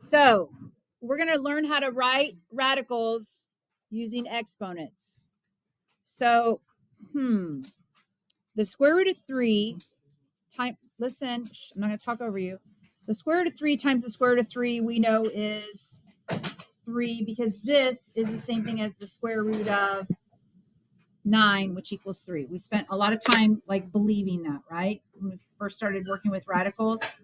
So we're going to learn how to write radicals using exponents. So, the square root of 3 times, listen, I'm not going to talk over you. The square root of 3 times the square root of 3 we know is 3, because this is the same thing as the square root of 9, which equals 3. We spent a lot of time like believing that, right? When we first started working with radicals.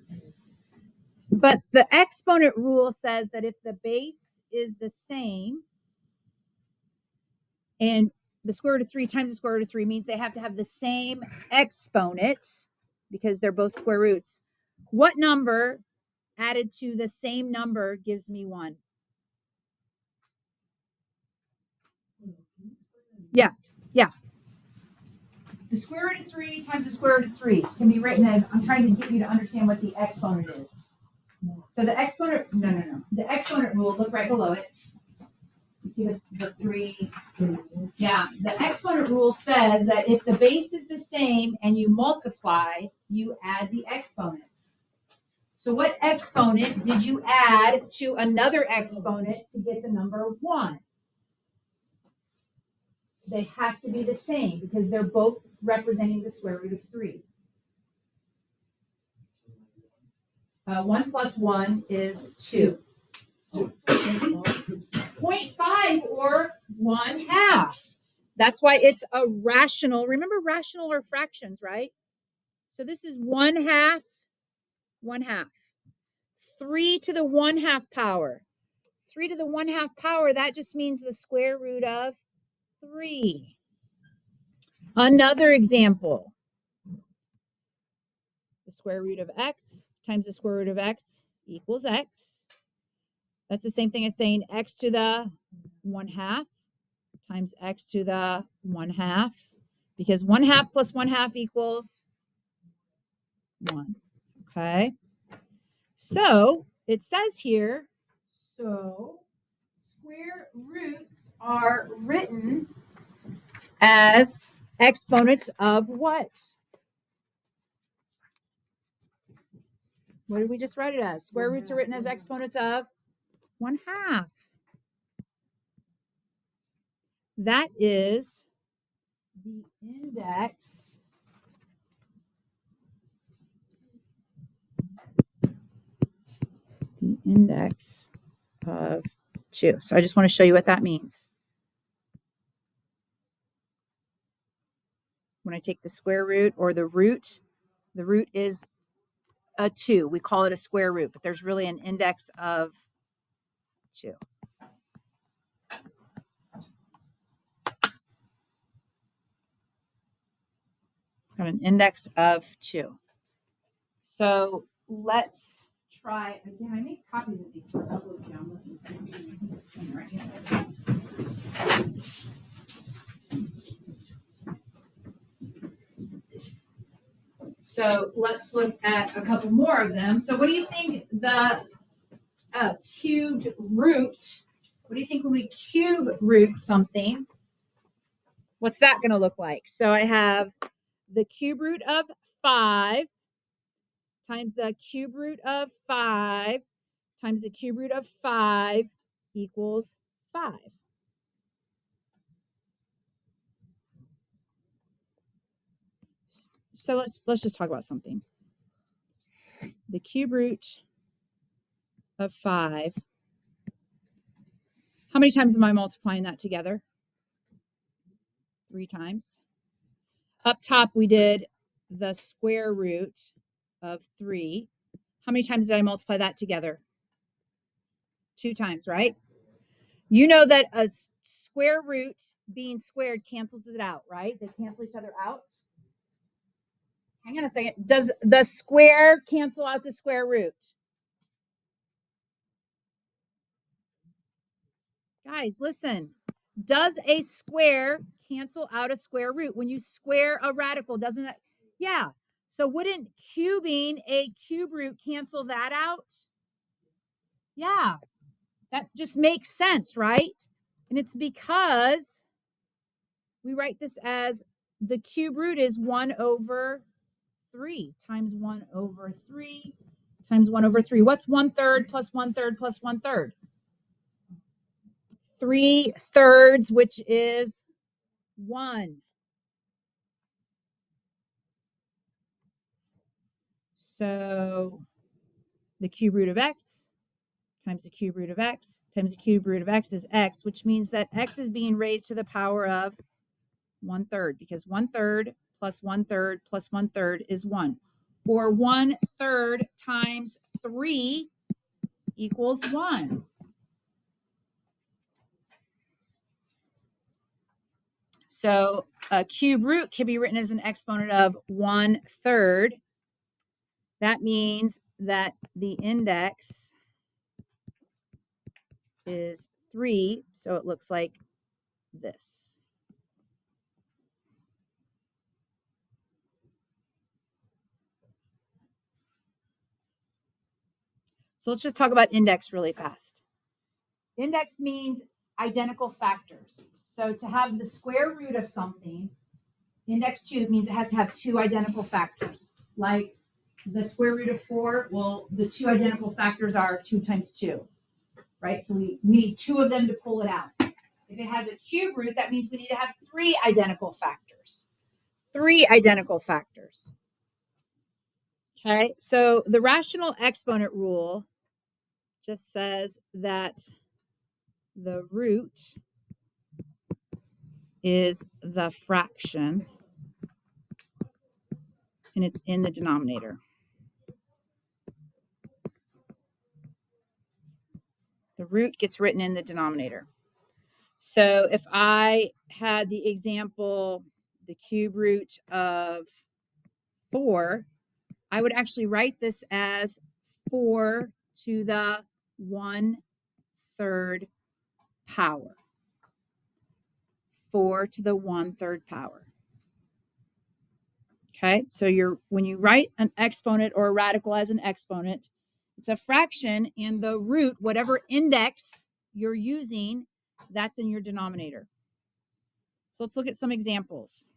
But the exponent rule says that if the base is the same, and the square root of 3 times the square root of 3 means they have to have the same exponent because they're both square roots. What number added to the same number gives me 1? Yeah. The square root of 3 times the square root of 3 can be written as, I'm trying to get you to understand what the exponent is. So the exponent, no. The exponent rule, look right below it. You see the 3? Yeah. The exponent rule says that if the base is the same and you multiply, you add the exponents. So what exponent did you add to another exponent to get the number 1? They have to be the same because they're both representing the square root of 3. 1 plus 1 is 2. 0.5 or 1/2. That's why it's a rational. Remember, rational are fractions, right? So this is 1/2, 1/2. 3 to the 1/2 power. 3 to the 1/2 power, that just means the square root of 3. Another example. The square root of x times the square root of x equals x. That's the same thing as saying x to the 1/2 times x to the 1/2, because 1/2 plus 1/2 equals 1. Okay. So it says here, so square roots are written as exponents of what? What did we just write it as? Square roots are written as exponents of 1/2. That is the index of 2. So I just want to show you what that means. When I take the square root or the root is a 2. We call it a square root, but there's really an index of 2. It's got an index of 2. So let's try again. I make copies of these, so I'll look down this thing right here. So let's look at a couple more of them. So what do you think the cubed root? What do you think when we cube root something? What's that going to look like? So I have the cube root of 5 times the cube root of 5 times the cube root of 5 equals 5. So let's just talk about something. The cube root of 5. How many times am I multiplying that together? 3 times. Up top, we did the square root of 3. How many times did I multiply that together? 2 times, right? You know that a square root being squared cancels it out, right? They cancel each other out. Hang on a second. Does the square cancel out the square root? Guys, listen. Does a square cancel out a square root? When you square a radical, doesn't it? Yeah. So wouldn't cubing a cube root cancel that out? Yeah. That just makes sense, right? And it's because we write this as the cube root is 1 over 3 times 1 over 3 times 1 over 3. What's 1/3 plus 1/3 plus 1/3? 3/3, which is 1. So the cube root of x times the cube root of x times the cube root of x is x, which means that x is being raised to the power of 1/3, because 1/3 plus 1/3 plus 1/3 is 1. Or 1/3 times 3 equals 1. So a cube root can be written as an exponent of 1/3. That means that the index is 3, so it looks like this. So let's just talk about index really fast. Index means identical factors. So to have the square root of something, index 2 means it has to have 2 identical factors. Like the square root of 4, well, the 2 identical factors are 2 times 2, right? So we need 2 of them to pull it out. If it has a cube root, that means we need to have 3 identical factors. 3 identical factors. Okay, so the rational exponent rule just says that the root is the fraction and it's in the denominator. The root gets written in the denominator. So if I had the example, the cube root of 4, I would actually write this as 4 to the 1/3 power. 4 to the 1/3 power. Okay, so when you write an exponent or a radical as an exponent, it's a fraction, and the root, whatever index you're using, that's in your denominator. So let's look at some examples.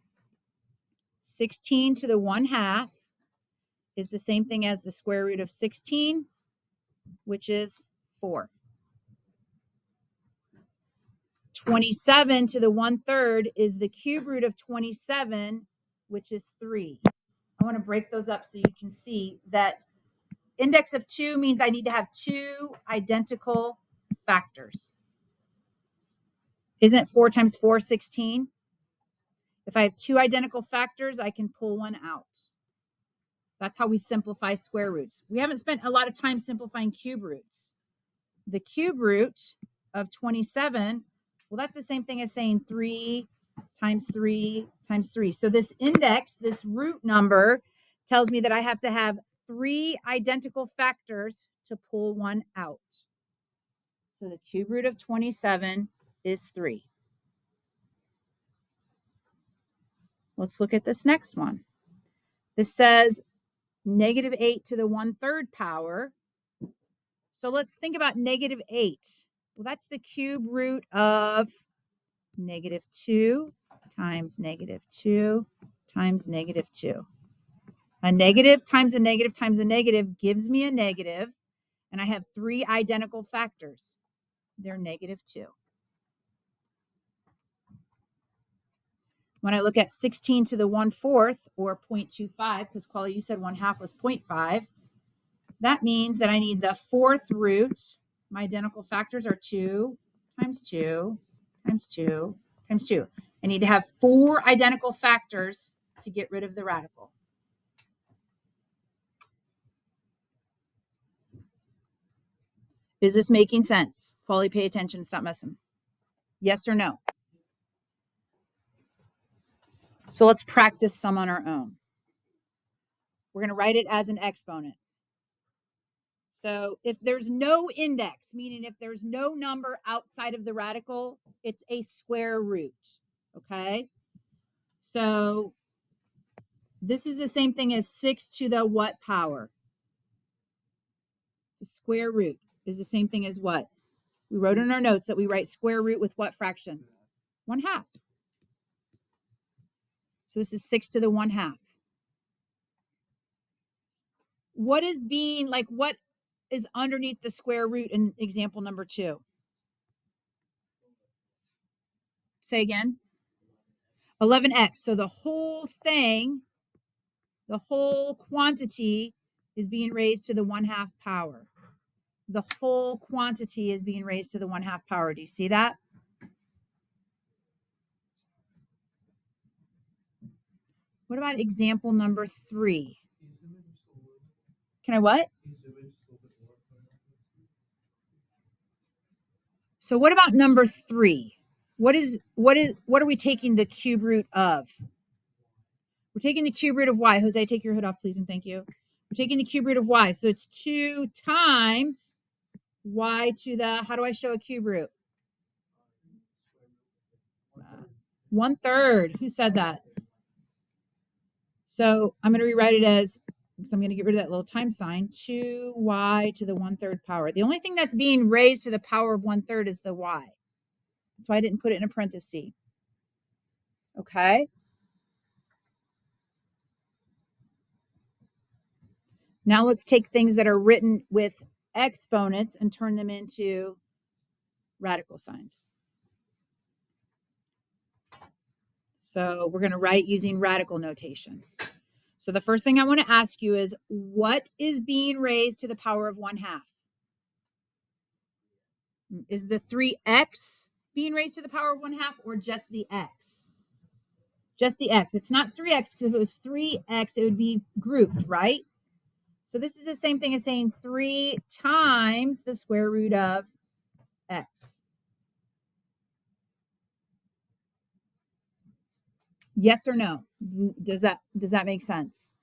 16 to the 1/2 is the same thing as the square root of 16, which is 4. 27 to the 1/3 is the cube root of 27, which is 3. I want to break those up so you can see that index of 2 means I need to have 2 identical factors. Isn't 4 times 4 16? If I have 2 identical factors, I can pull one out. That's how we simplify square roots. We haven't spent a lot of time simplifying cube roots. The cube root of 27, well, that's the same thing as saying 3 times 3 times 3. So this index, this root number, tells me that I have to have 3 identical factors to pull one out. So the cube root of 27 is 3. Let's look at this next one. This says -8 to the 1/3 power. So let's think about -8. Well, that's the cube root of -2 times -2 times -2. A negative times a negative times a negative gives me a negative, and I have 3 identical factors. They're -2. When I look at 16 to the 1/4, or 0.25, because Quali, you said 1/2 was 0.5, that means that I need the 4th root. My identical factors are 2 times 2 times 2 times 2. I need to have 4 identical factors to get rid of the radical. Is this making sense? Quali, pay attention. Stop messing. Yes or no? So let's practice some on our own. We're going to write it as an exponent. So if there's no index, meaning if there's no number outside of the radical, it's a square root. Okay? So this is the same thing as 6 to the what power? The square root is the same thing as what? We wrote in our notes that we write square root with what fraction? 1/2. So this is 6 to the 1/2. what is underneath the square root in example number 2? Say again. 11x. So the whole thing, the whole quantity is being raised to the 1/2 power. The whole quantity is being raised to the 1/2 power. Do you see that? What about example number 3? Can I what? So what about number 3? What are we taking the cube root of? We're taking the cube root of y. Jose, take your hood off, please, and thank you. We're taking the cube root of y. So it's 2 times y to the, how do I show a cube root? 1/3. Who said that? So I'm going to rewrite it as, because I'm going to get rid of that little time sign, 2y to the 1/3 power. The only thing that's being raised to the power of 1/3 is the y. That's why I didn't put it in a parenthesis. Okay. Now let's take things that are written with exponents and turn them into radical signs. So we're going to write using radical notation. So the first thing I want to ask you is, what is being raised to the power of 1/2? Is the 3x being raised to the power of 1/2 or just the x? Just the x. It's not 3x, because if it was 3x, it would be grouped, right? So this is the same thing as saying 3 times the square root of x. Yes or no? Does that make sense?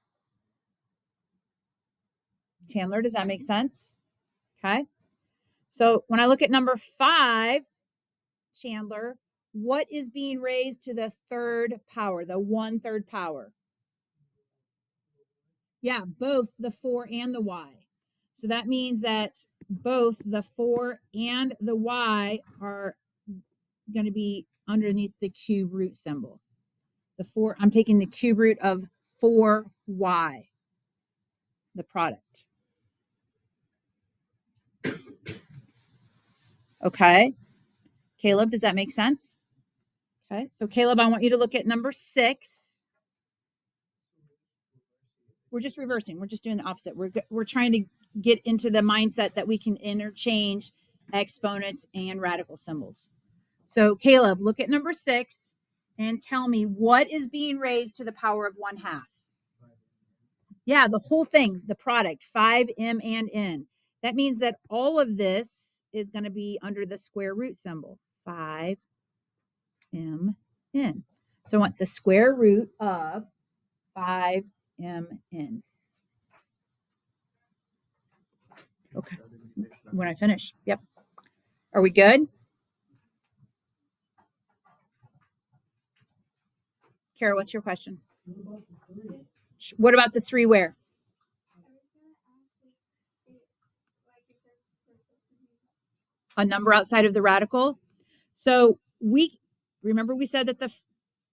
Chandler, does that make sense? Okay. So when I look at number 5, Chandler, what is being raised to the 3rd power, the 1/3 power? Yeah, both the 4 and the y. So that means that both the 4 and the y are going to be underneath the cube root symbol. I'm taking the cube root of 4y, the product. Okay. Caleb, does that make sense? Okay. So Caleb, I want you to look at number 6. We're just reversing. We're just doing the opposite. We're trying to get into the mindset that we can interchange exponents and radical symbols. So Caleb, look at number 6 and tell me, what is being raised to the power of 1/2? Yeah, the whole thing, the product, 5m and n. That means that all of this is going to be under the square root symbol, 5m n. So I want the square root of 5mn. Okay. When I finish. Yep. Are we good? Kara, what's your question? What about the 3 where? A number outside of the radical. So we said that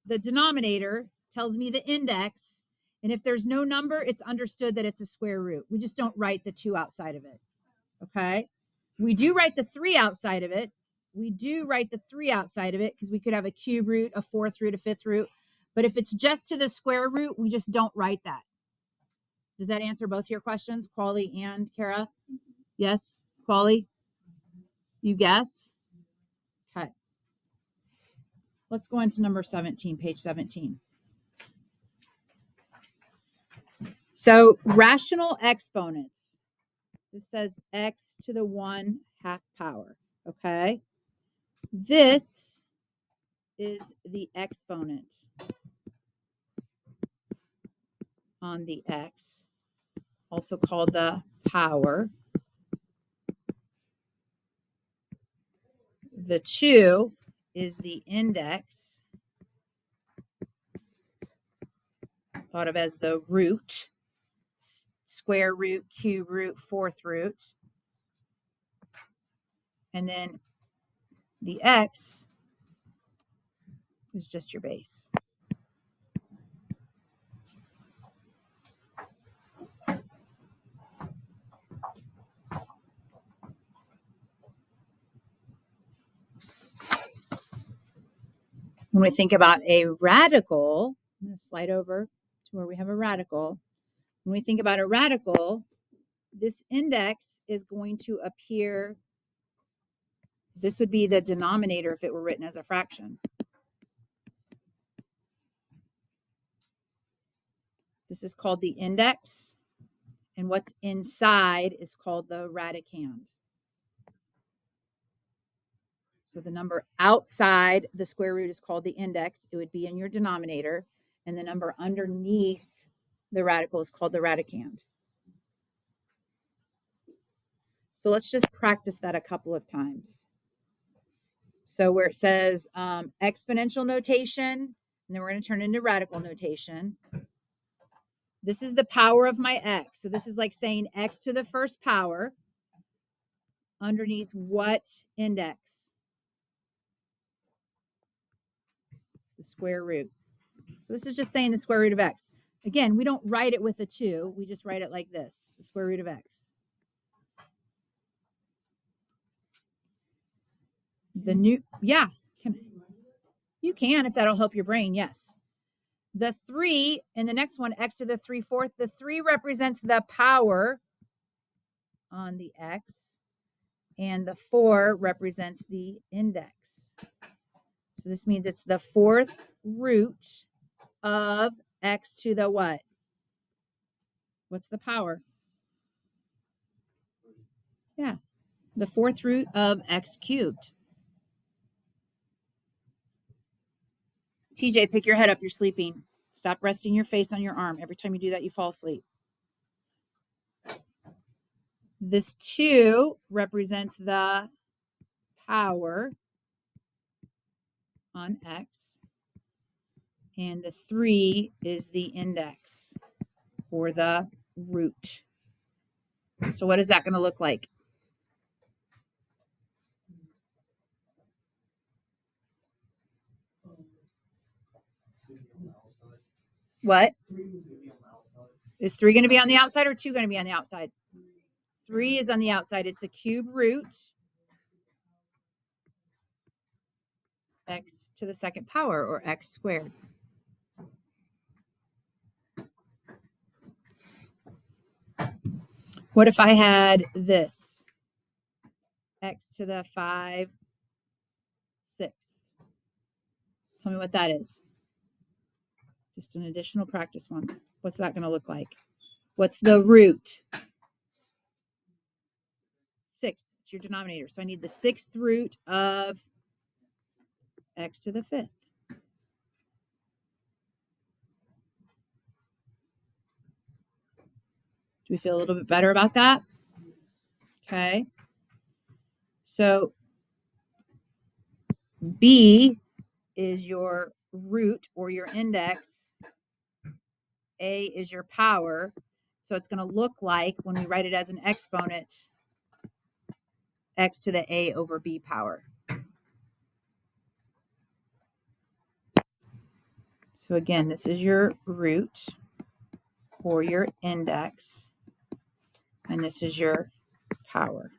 the denominator tells me the index, and if there's no number, it's understood that it's a square root. We just don't write the 2 outside of it. Okay. We do write the 3 outside of it. Because we could have a cube root, a 4th root, a 5th root. But if it's just to the square root, we just don't write that. Does that answer both your questions, Quali and Kara? Yes, Quali? You guess? Okay. Let's go into number 17, page 17. So rational exponents. This says x to the 1/2 power. Okay. This is the exponent on the x, also called the power. The 2 is the index, thought of as the root, square root, cube root, 4th root. And then the x is just your base. When we think about a radical, I'm going to slide over to where we have a radical. When we think about a radical, this index is going to appear, this would be the denominator if it were written as a fraction. This is called the index, and what's inside is called the radicand. So the number outside the square root is called the index. It would be in your denominator, and the number underneath the radical is called the radicand. So let's just practice that a couple of times. So where it says exponential notation, and then we're going to turn into radical notation. This is the power of my x. So this is like saying x to the first power underneath what index? It's the square root. So this is just saying the square root of x. Again, we don't write it with a 2. We just write it like this, the square root of x. The new, yeah, you can if that'll help your brain, yes. The 3 in the next one, x to the 3/4, the 3 represents the power on the x, and the 4 represents the index. So this means it's the 4th root of x to the what? What's the power? Yeah, the 4th root of x cubed. TJ, pick your head up. You're sleeping. Stop resting your face on your arm. Every time you do that, you fall asleep. This 2 represents the power on x, and the 3 is the index or the root. So what is that going to look like? What? Is 3 going to be on the outside or 2 going to be on the outside? 3 is on the outside. It's a cube root. X to the second power, or x squared. What if I had this? X to the 5/6. Tell me what that is. Just an additional practice one. What's that going to look like? What's the root? 6. It's your denominator. So I need the 6th root of x to the 5th. Do we feel a little bit better about that? Okay. So B is your root or your index. A is your power. So it's going to look like, when we write it as an exponent, x to the a over b power. So again, this is your root or your index, and this is your power.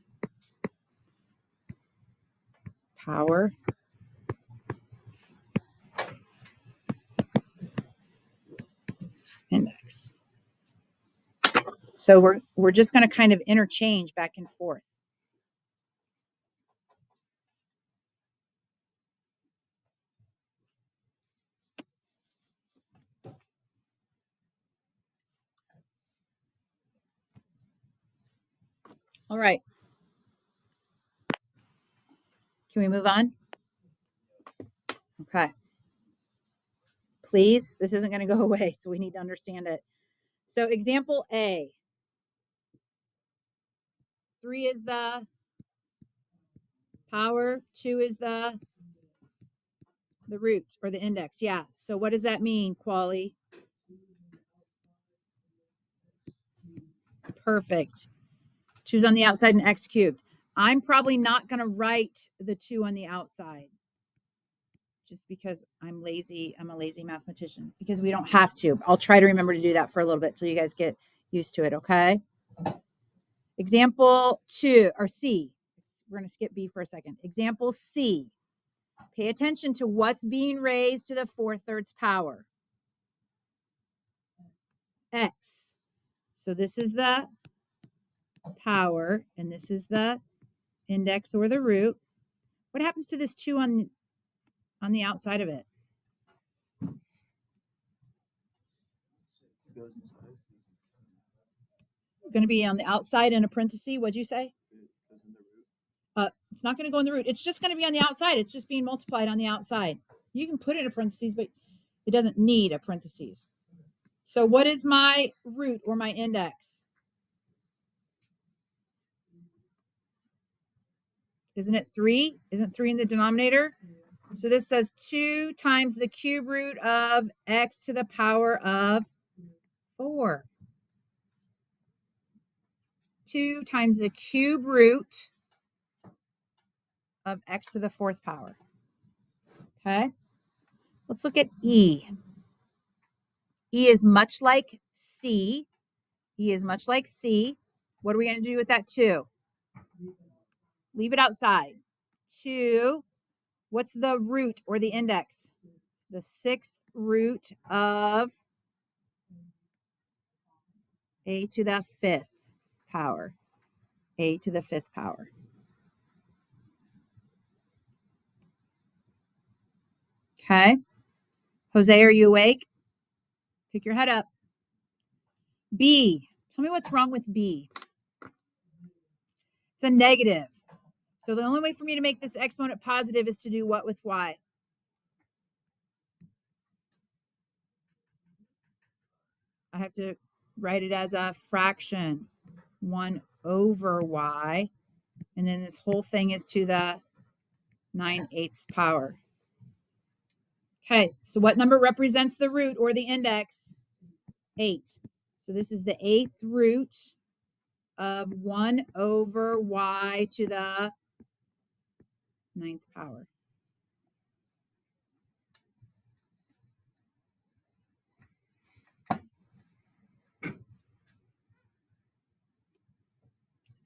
Power index. So we're just going to kind of interchange back and forth. All right. Can we move on? Okay. Please, this isn't going to go away, so we need to understand it. So example A. 3 is the power, 2 is the root or the index. Yeah. So what does that mean, Quali? Perfect. 2's on the outside and x cubed. I'm probably not going to write the 2 on the outside just because I'm lazy. I'm a lazy mathematician because we don't have to. I'll try to remember to do that for a little bit till you guys get used to it, okay? Example 2 or C. We're going to skip B for a second. Example C. Pay attention to what's being raised to the 4/3 power. X. So this is the power, and this is the index or the root. What happens to this 2 on the outside of it? Going to be on the outside in a parenthesis. What'd you say? It's not going to go in the root. It's just going to be on the outside. It's just being multiplied on the outside. You can put it in a parenthesis, but it doesn't need a parenthesis. So what is my root or my index? Isn't it 3? Isn't 3 in the denominator? So this says 2 times the cube root of x to the power of 4. 2 times the cube root of x to the 4th power. Okay. Let's look at E. E is much like C. E is much like C. What are we going to do with that 2? Leave it outside. 2. What's the root or the index? The 6th root of a to the 5th power. A to the 5th power. Okay. Jose, are you awake? Pick your head up. B. Tell me what's wrong with B. It's a negative. So the only way for me to make this exponent positive is to do what with y? I have to write it as a fraction. 1 over y. And then this whole thing is to the 9/8 power. Okay, so what number represents the root or the index? 8. So this is the 8th root of 1 over y to the 9th power.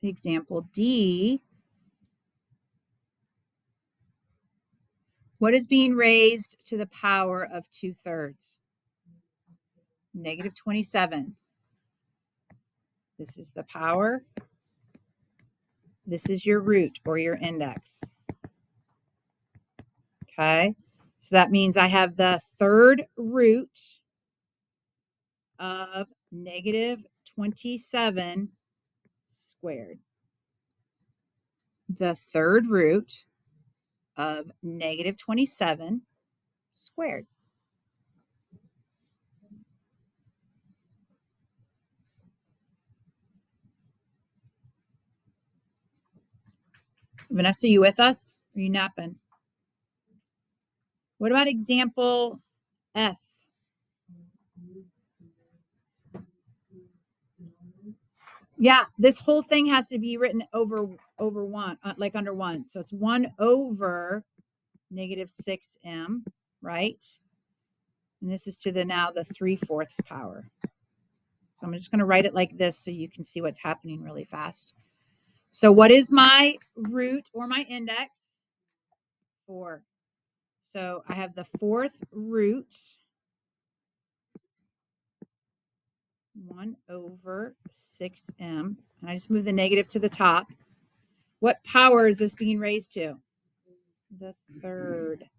Example D. What is being raised to the power of 2/3? Negative 27. This is the power. This is your root or your index. Okay, so that means I have the 3rd root of negative 27 squared. The 3rd root of negative 27 squared. Vanessa, you with us? Are you napping? What about example F? Yeah, this whole thing has to be written over 1, like under 1. So it's 1 over negative 6m, right? And this is to the now the 3/4 power. So I'm just going to write it like this so you can see what's happening really fast. So what is my root or my index? 4. So I have the 4th root, 1 over 6m, and I just move the negative to the top. What power is this being raised to? The 3rd.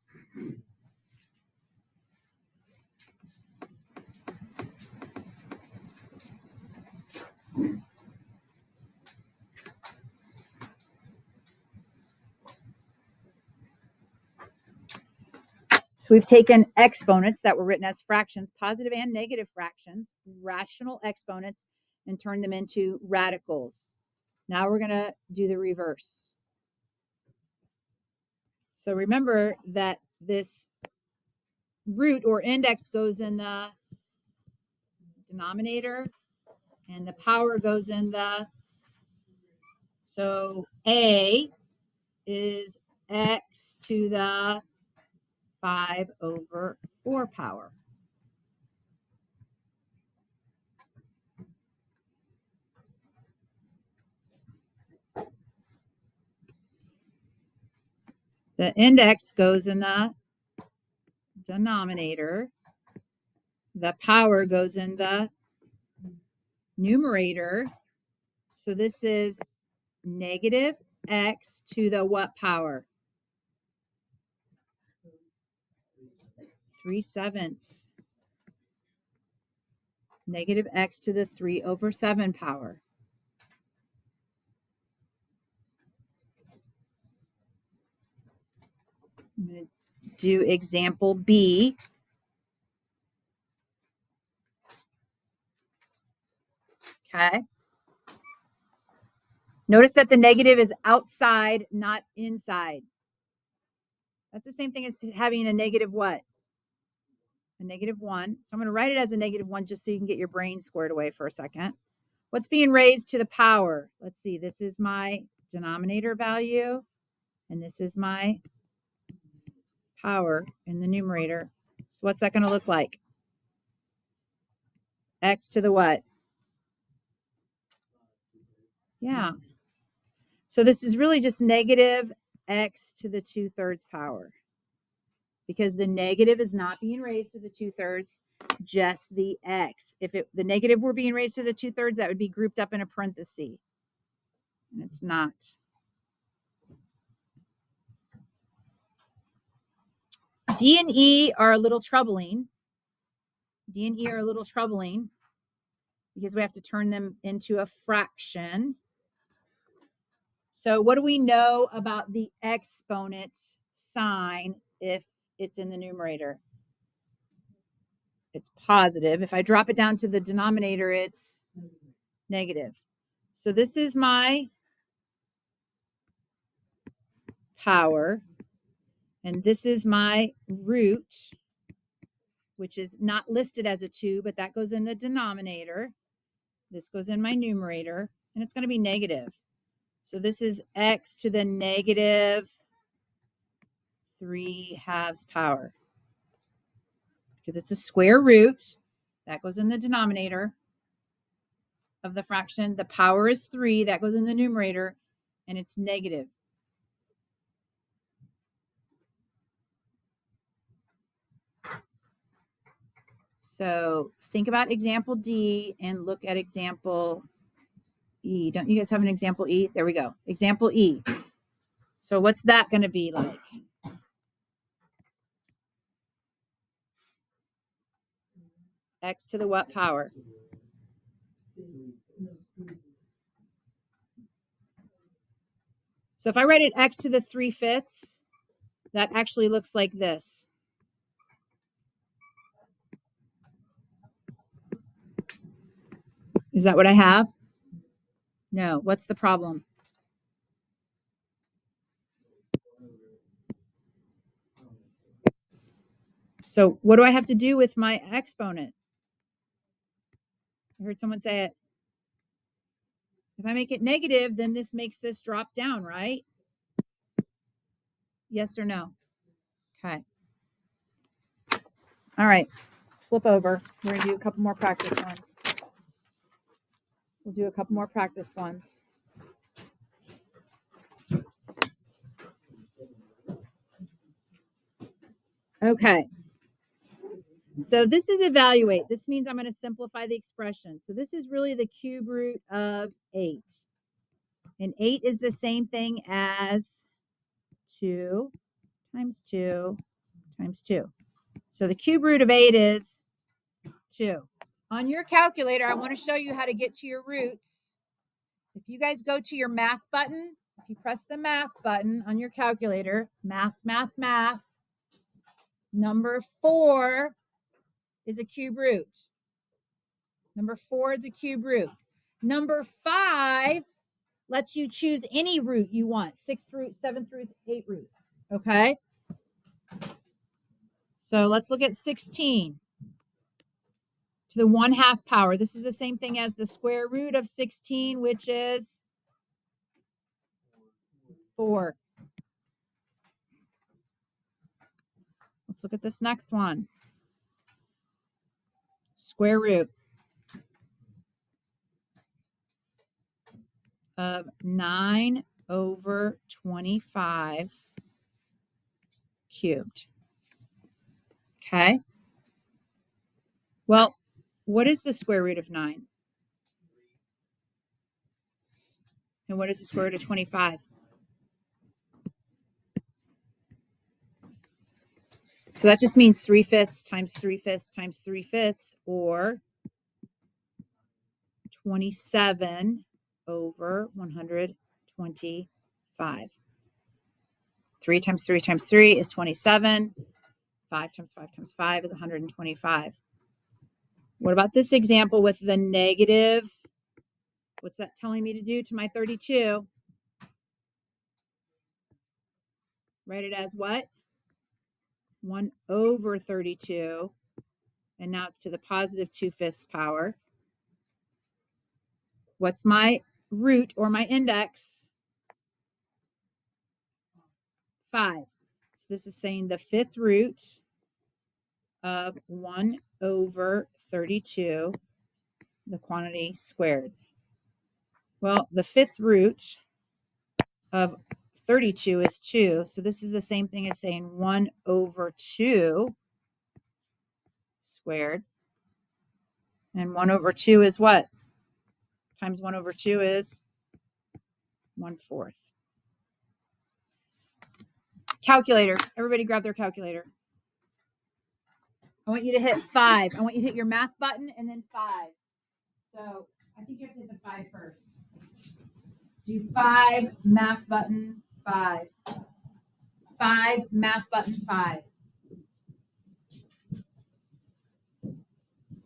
So we've taken exponents that were written as fractions, positive and negative fractions, rational exponents, and turned them into radicals. Now we're going to do the reverse. So remember that this root or index goes in the denominator and the power goes in the, so A is x to the 5 over 4 power. The index goes in the denominator. The power goes in the numerator. So this is negative x to the what power? 3/7. Negative x to the 3/7 power. I'm going to do example B. Okay. Notice that the negative is outside, not inside. That's the same thing as having a negative what? A -1. So I'm going to write it as a -1 just so you can get your brain squared away for a second. What's being raised to the power? Let's see. This is my denominator value, and this is my power in the numerator. So what's that going to look like? X to the what? Yeah. So this is really just negative x to the 2/3 power, because the negative is not being raised to the 2/3, just the x. If the negative were being raised to the 2/3, that would be grouped up in a parenthesis, and it's not. D and E are a little troubling. D and E are a little troubling because we have to turn them into a fraction. So what do we know about the exponent sign if it's in the numerator? It's positive. If I drop it down to the denominator, it's negative. So this is my power, and this is my root, which is not listed as a 2, but that goes in the denominator. This goes in my numerator, and it's going to be negative. So this is x to the negative 3/2 power, because it's a square root. That goes in the denominator of the fraction. The power is 3. That goes in the numerator, and it's negative. So think about example D and look at example E. Don't you guys have an example E? There we go. Example E. So what's that going to be like? X to the what power? So if I write it x to the 3/5, that actually looks like this. Is that what I have? No. What's the problem? So what do I have to do with my exponent? I heard someone say it. If I make it negative, then this makes this drop down, right? Yes or no? Okay. All right. Flip over. We're going to do a couple more practice ones. We'll do a couple more practice ones. Okay. So this is evaluate. This means I'm going to simplify the expression. So this is really the cube root of 8. And 8 is the same thing as 2 times 2 times 2. So the cube root of 8 is 2. On your calculator, I want to show you how to get to your roots. If you guys go to your math button, if you press the math button on your calculator, math, number 4 is a cube root. Number 4 is a cube root. Number 5 lets you choose any root you want, 6th root, 7th root, 8th root. Okay? So let's look at 16 to the 1/2 power. This is the same thing as the square root of 16, which is 4. Let's look at this next one. Square root of 9/25 cubed. Okay. Well, what is the square root of 9? And what is the square root of 25? So that just means 3/5 times 3/5 times 3/5, or 27 over 125. 3 times 3 times 3 is 27. 5 times 5 times 5 is 125. What about this example with the negative? What's that telling me to do to my 32? Write it as what? 1 over 32. And now it's to the positive 2/5 power. What's my root or my index? 5. So this is saying the 5th root of 1 over 32, the quantity squared. Well, the 5th root of 32 is 2. So this is the same thing as saying 1 over 2 squared. And 1 over 2 is what? Times 1 over 2 is 1/4. Calculator. Everybody grab their calculator. I want you to hit 5. I want you to hit your math button and then 5. So I think you have to hit the 5 first. Do 5, math button, 5. 5, math button, 5.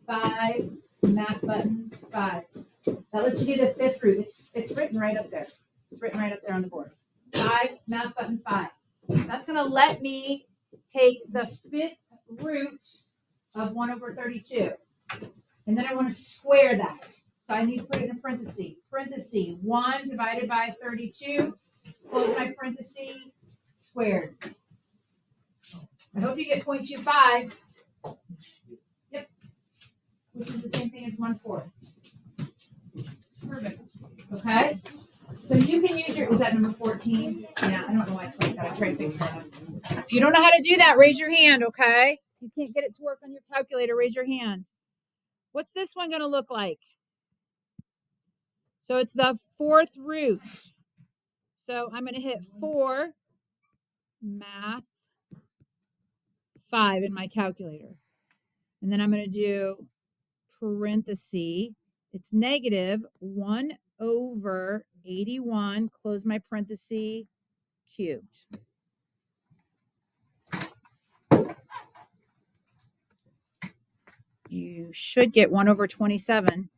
5, math button, 5. That lets you do the 5th root. It's written right up there. It's written right up there on the board. 5, math button, 5. That's going to let me take the 5th root of 1 over 32. And then I want to square that. So I need to put it in a parenthesis. Parenthesis, 1 divided by 32. Close my parenthesis, squared. I hope you get 0.25. Yep. Which is the same thing as 1/4. Perfect. Okay. So you can use your, is that number 14? Yeah, I don't know why it's like that. I tried to fix that. If you don't know how to do that, raise your hand, okay? If you can't get it to work on your calculator, raise your hand. What's this one going to look like? So it's the 4th root. So I'm going to hit 4, math, 5 in my calculator. And then I'm going to do parenthesis. It's negative 1 over 81, close my parenthesis, cubed. You should get 1 over 27.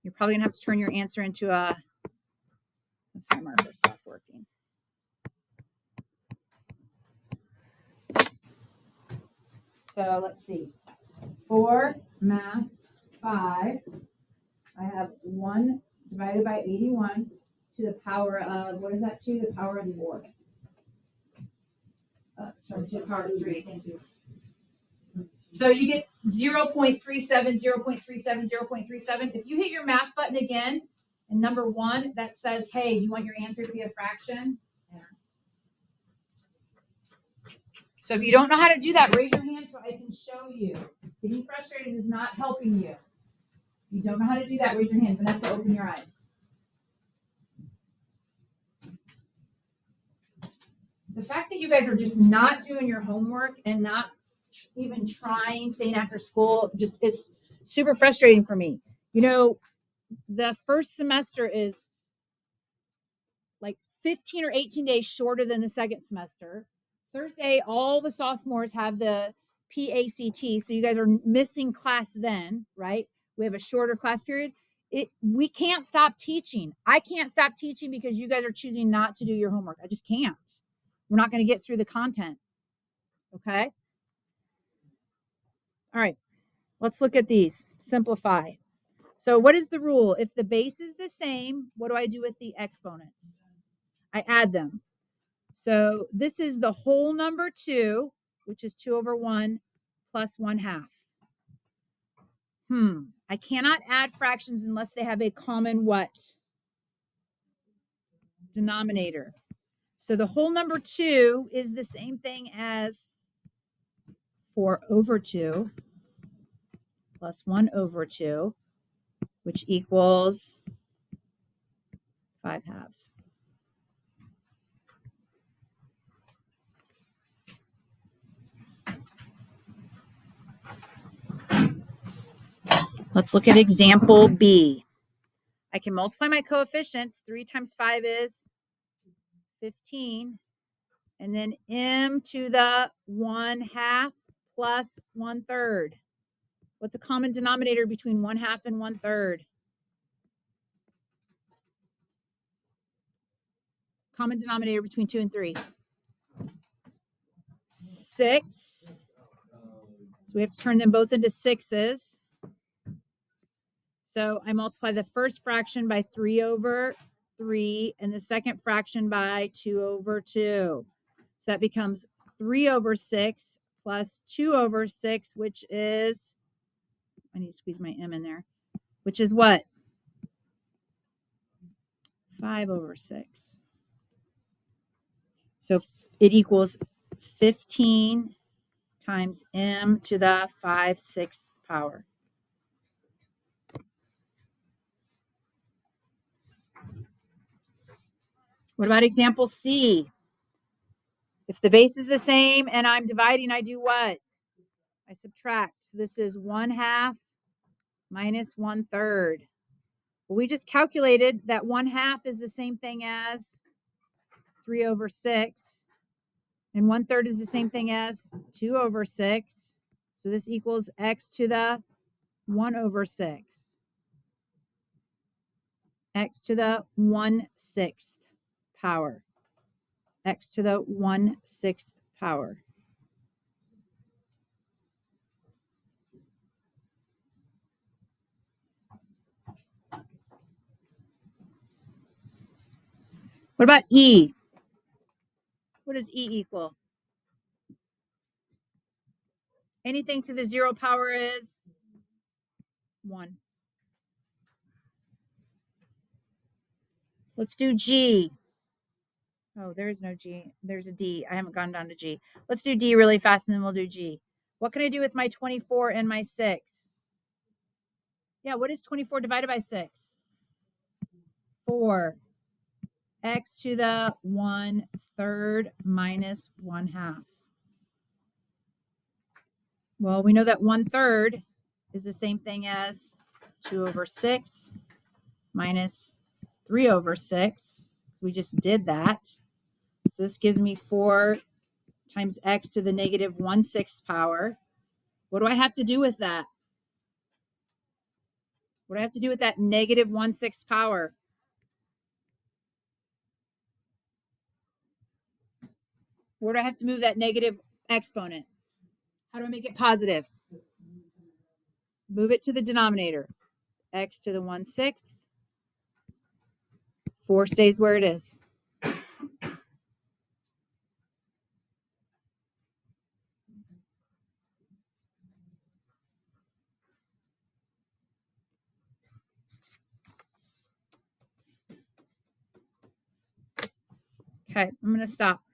You're probably going to have to turn your answer into a, I'm sorry, marker stopped working. So let's see. 4, math, 5. I have 1 divided by 81 to the power of, what is that to? The power of 4. Sorry, to the power of 3. Thank you. So you get 0.37, 0.37, 0.37. If you hit your math button again, and number 1, that says, hey, do you want your answer to be a fraction? Yeah. So if you don't know how to do that, raise your hand so I can show you. Getting frustrated is not helping you. If you don't know how to do that, raise your hand. Vanessa, open your eyes. The fact that you guys are just not doing your homework and not even trying, staying after school, just is super frustrating for me. You know, the first semester is like 15 or 18 days shorter than the second semester. Thursday, all the sophomores have the PACT, so you guys are missing class then, right? We have a shorter class period. We can't stop teaching. I can't stop teaching because you guys are choosing not to do your homework. I just can't. We're not going to get through the content. Okay? All right. Let's look at these. Simplify. So what is the rule? If the base is the same, what do I do with the exponents? I add them. So this is the whole number 2, which is 2 over 1 plus 1/2. I cannot add fractions unless they have a common what? Denominator. So the whole number 2 is the same thing as 4 over 2 plus 1 over 2, which equals 5 halves. Let's look at example B. I can multiply my coefficients. 3 times 5 is 15. And then m to the 1/2 plus 1/3. What's a common denominator between 1/2 and 1/3? Common denominator between 2 and 3. 6. So we have to turn them both into 6s. So I multiply the first fraction by 3 over 3 and the second fraction by 2 over 2. So that becomes 3 over 6 plus 2 over 6, which is, I need to squeeze my m in there, which is what? 5 over 6. So it equals 15 times m to the 5/6 power. What about example C? If the base is the same and I'm dividing, I do what? I subtract. So this is 1/2 minus 1/3. Well, we just calculated that 1/2 is the same thing as 3 over 6. And 1/3 is the same thing as 2 over 6. So this equals x to the 1 over 6. X to the 1/6 power. X to the 1/6 power. What about E? What does E equal? Anything to the 0 power is 1. Let's do G. Oh, there is no G. There's a D. I haven't gone down to G. Let's do D really fast and then we'll do G. What can I do with my 24 and my 6? Yeah, what is 24 divided by 6? 4. X to the 1/3 minus 1/2. Well, we know that 1/3 is the same thing as 2 over 6 minus 3 over 6. We just did that. So this gives me 4 times x to the negative 1/6 power. What do I have to do with that? What do I have to do with that negative 1/6 power? Where do I have to move that negative exponent? How do I make it positive? Move it to the denominator. X to the 1/6. 4 stays where it is. Okay, I'm going to stop.